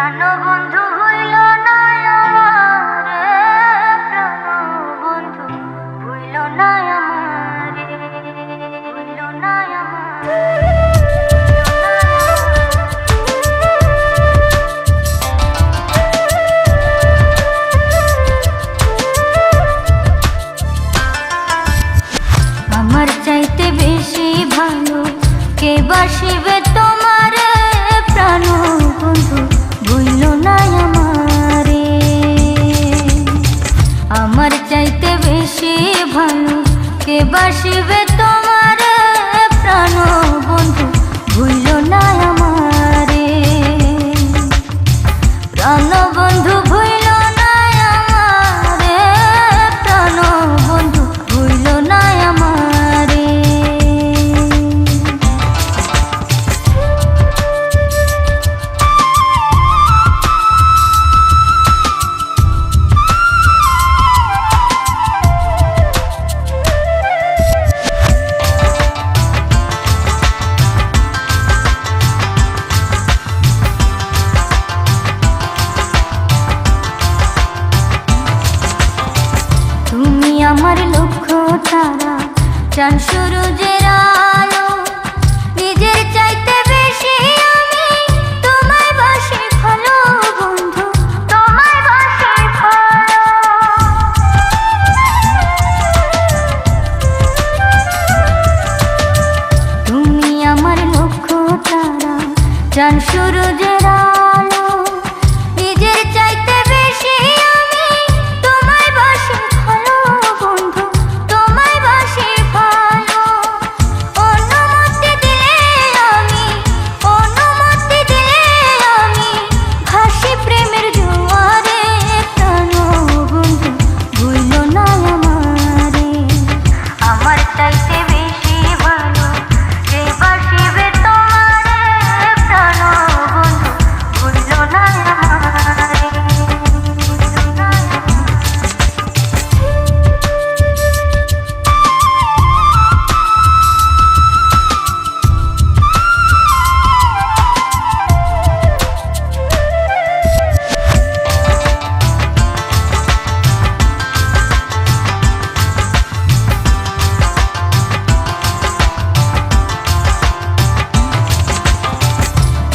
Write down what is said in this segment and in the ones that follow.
প্রাণবন্ধু হইল না আমারে, প্রাণবন্ধু হইল না আমারে, হইল না আমারে। আমার চাইতে বেশি ভালো কে বাসিবে তোমারে, প্রাণবন্ধু ভুইল না আমারে। আমার চাইতে বেশি ভালো কে বাসিবে তোমারে, প্রাণবন্ধু ভুইল না আমারে। প্রাণবন্ধু ভুইল না আমারে, প্রাণবন্ধু ভুইল না আমারে। তুমি আমার লক্ষ্য তারা, চাঁদ সূরজের আলো, নিজের চাইতে বেশি আমি তোমায় বাসি ভালো বন্ধু, তোমায় বাসি ভালো। তুমি আমার লক্ষ্য তারা, চাঁদ সূরজের আলো, নিজের চাইতে বেশি আমি তোমায় বাসি ভালো বন্ধু, তোমায় বাসি ভালো। অনুমতি দিলে আমি, অনুমতি দিলে আমি ভাসি প্রেমের জোয়ারে, প্রাণবন্ধু ভুইল না আমারে। আমার চাইতে বেশি ভালো কে বাসিবে তোমারে, প্রাণবন্ধু ভুইল না আমারে, ভুইল না আমারে।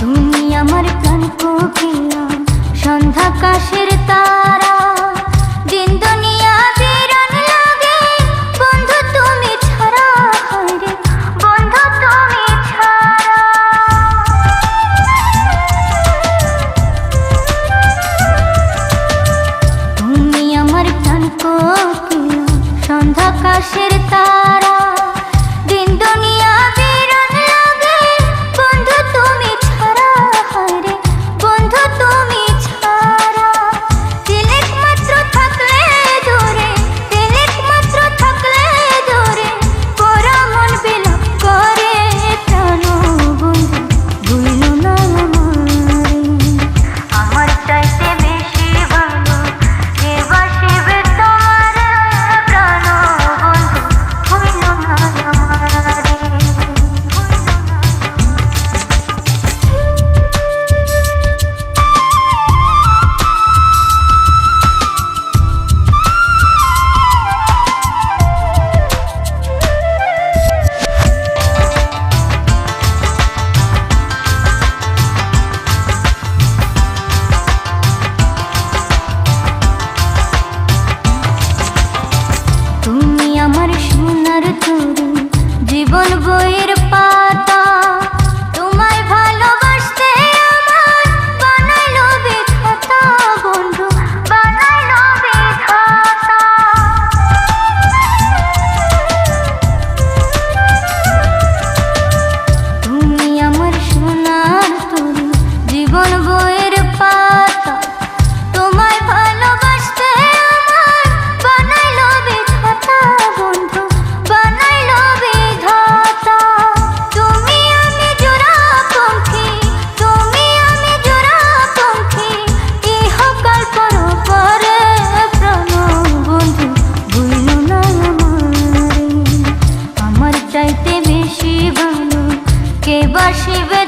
তুমি আমার প্রাণ কোকিলা, সন্ধ্যাকাশের তারা, দিন দুনিয়া বিরান লাগে বন্ধু তুমি ছাড়া, হায়রে বন্ধু তুমি ছাড়া। তুমি আমার প্রাণ কোকিলা, সন্ধ্যাকাশের তারা, দিন দুনিয়া বিরান লাগে বন্ধু তুমি ছাড়া, হায়রে বন্ধু তুমি ছাড়া। তিলেক মাত্র থাকলে দূরে, তিলেক মাত্র থাকলে দূরে, পোড়া মন বিলাপ করে, প্রাণবন্ধু ভুইল না আমারে। আমার চাইতে বেশি ভালো কে বাসিবে তোমারে, প্রাণবন্ধু ভুইল না আমারে, ভুইল না। তুমি আমার সোনার তরী, জীবন বইয়ের পাতা, তোমায় ভালোবাসতে আমার বানাইলো বিধাতা বন্ধু, বানাইলো বিধাতা। তুমি আমার সোনার তরী, জীবন বইয়ের পাতা, তোমায় ভালোবাসতে আমার বানাইলো বিধাতা বন্ধু, বানাইলো বিধাতা। তুমি আমি জোড়া পঙ্খী, তুমি আমি জোড়া পঙ্খী, ইহকাল পরপারে, প্রাণবন্ধু ভুইল না আমারে। আমার চাইতে বেশি ভালো কে বাসিবে